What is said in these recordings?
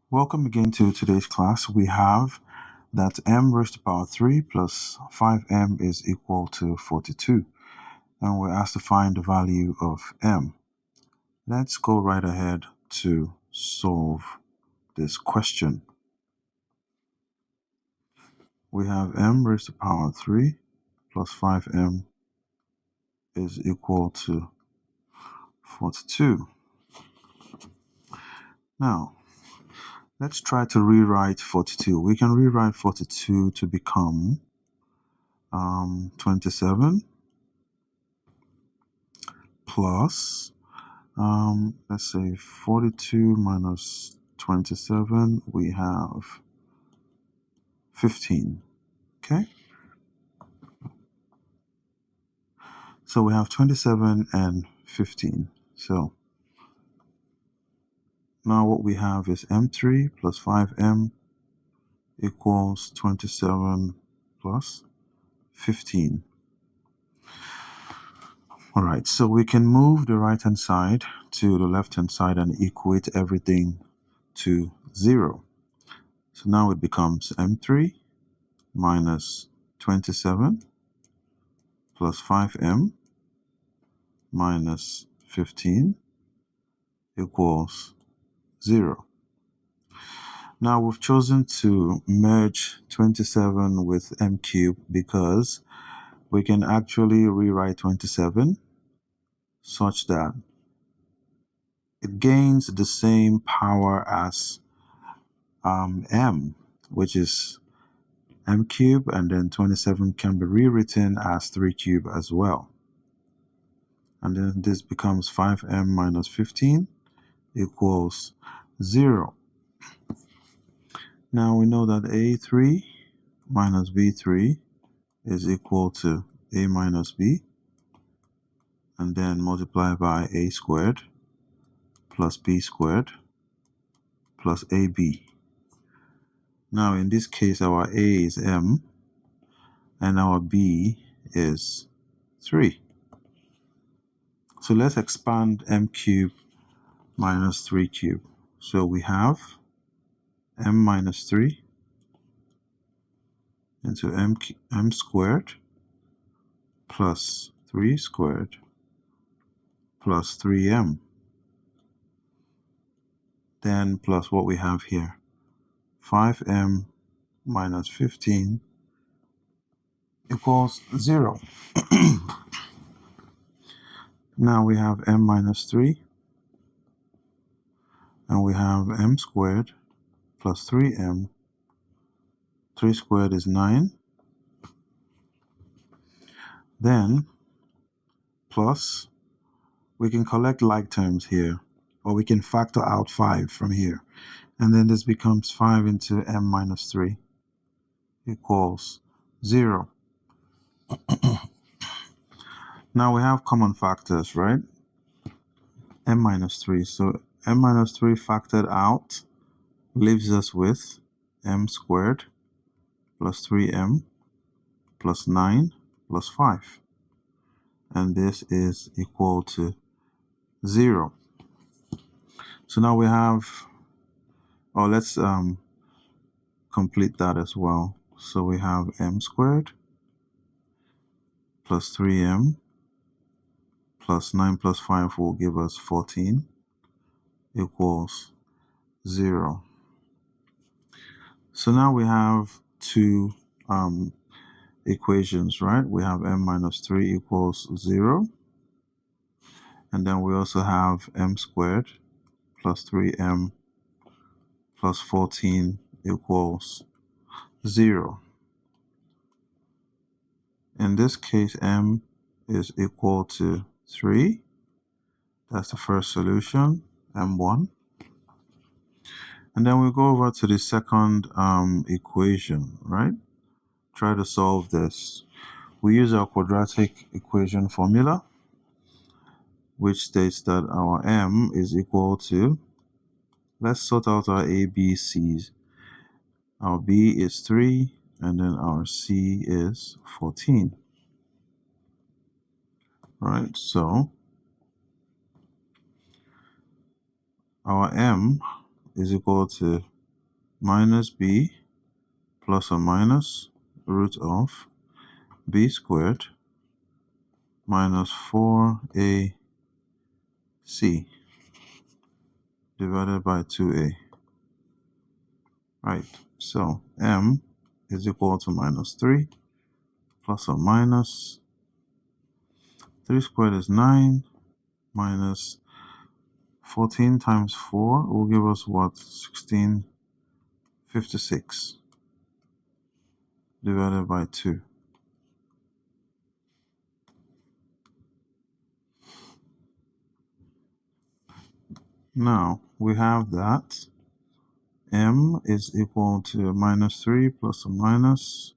Welcome again to today's class. We have that m raised to the power 3 plus 5m is equal to 42. And we're asked to find the value of m. Let's go right ahead to solve this question. We have m raised to the power 3 plus 5m is equal to 42. Now, let's try to rewrite 42. We can rewrite 42 to become 27 plus, let's say 42 minus 27, we have 15, okay? So we have 27 and 15. So now what we have is m3 plus 5m equals 27 plus 15. All right, so we can move the right-hand side to the left-hand side and equate everything to 0. So now it becomes m3 minus 27 plus 5m minus 15 equals 0. Now we've chosen to merge 27 with m cubed because we can actually rewrite 27 such that it gains the same power as m, which is m cubed, and then 27 can be rewritten as 3 cubed as well. And then this becomes 5m minus 15 equals 0. Now we know that a3 minus b3 is equal to a minus b, and then multiply by a squared plus b squared plus ab. Now in this case our a is m and our b is 3. So let's expand m cubed minus 3 cubed. So we have m minus 3 into m squared plus 3 squared plus 3m. Then plus what we have here, 5m minus 15 equals 0. Now we have m minus 3, and we have m squared plus 3m. 3 squared is 9. Then plus, we can collect like terms here, or we can factor out 5 from here. And then this becomes 5 into m minus 3 equals 0. Now we have common factors, right? m minus 3. So m minus 3 factored out leaves us with m squared plus 3m plus 9 plus 5. And this is equal to 0. So now we have, let's complete that as well. So we have m squared plus 3m plus 9 plus 5 will give us 14 equals 0. So now we have two equations, right? We have m minus 3 equals 0. And then we also have m squared plus 3m plus 14 equals 0. In this case, m is equal to 3. That's the first solution, m1. And then we go over to the second equation, right? Try to solve this. We use our quadratic equation formula, which states that our m is equal to, let's sort out our a, b, c's. Our b is 3, and then our c is 14. Right, so our m is equal to minus b plus or minus root of b squared minus 4ac divided by 2a. Right, so m is equal to minus 3 plus or minus 3 squared is 9 minus 14 times 4 will give us what? 1656 divided by 2. Now we have that m is equal to minus 3 plus or minus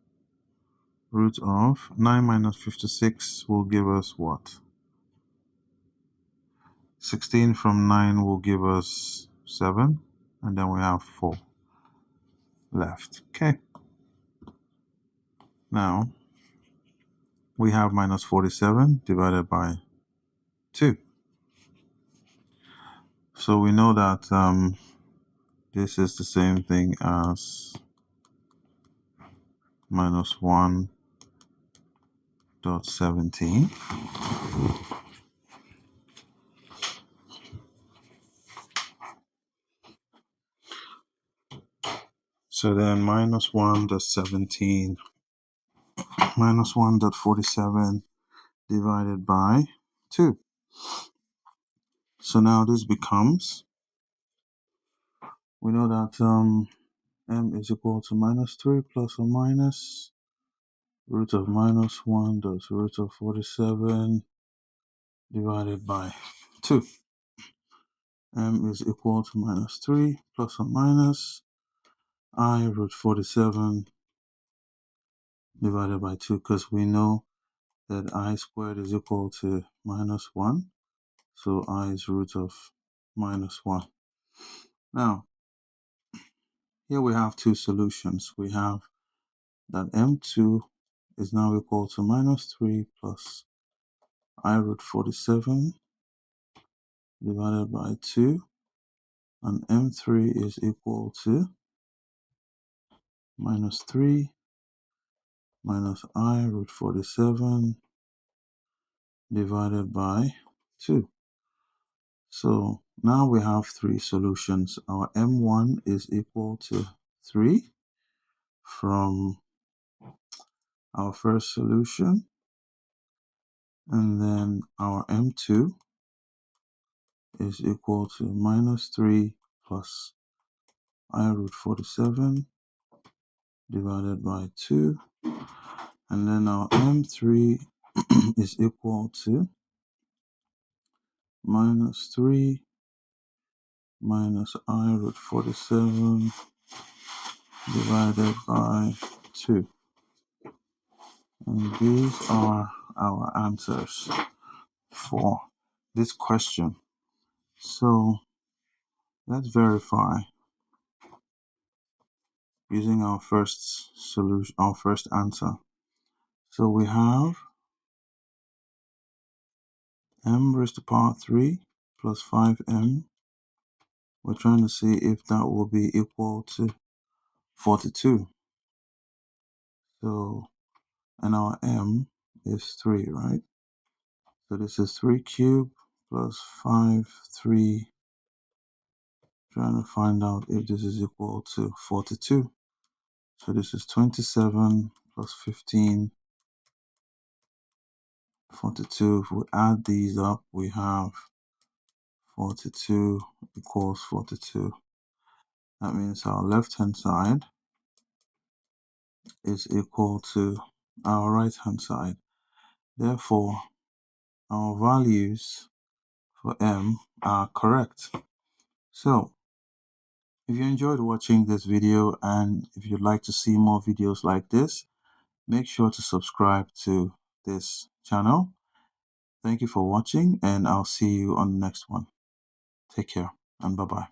root of 9 minus 56 will give us what? 16 from 9 will give us 7, and then we have 4 left. Okay. Now we have minus 47 divided by 2. So we know that this is the same thing as minus 1.17. So then minus 1.17 minus 1.47 divided by 2. So now this becomes, we know that m is equal to minus 3 plus or minus root of minus 1 dot root of 47 divided by 2. M is equal to minus 3 plus or minus I root 47 divided by 2, because we know that I squared is equal to minus 1. So I is root of minus 1. Now, here we have two solutions. We have that m2 is now equal to minus 3 plus I root 47 divided by 2, and m3 is equal to minus 3 minus I root 47 divided by 2. So now we have three solutions. Our m1 is equal to 3 from our first solution, and then our m2 is equal to minus 3 plus I root 47 divided by 2, and then our m3 is equal to minus 3 minus I root 47 divided by 2. And these are our answers for this question. So let's verify using our first solution, our first answer. So we have m raised to the power 3 plus 5m. We're trying to see if that will be equal to 42. So, and our m is 3, right? So this is 3 cubed plus 5, 3. Trying to find out if this is equal to 42. So this is 27 plus 15, 42. If we add these up, we have 42 equals 42. That means our left-hand side is equal to our right-hand side. Therefore, our values for m are correct. So, if you enjoyed watching this video and if you'd like to see more videos like this, make sure to subscribe to this channel. Thank you for watching, and I'll see you on the next one. Take care and bye-bye.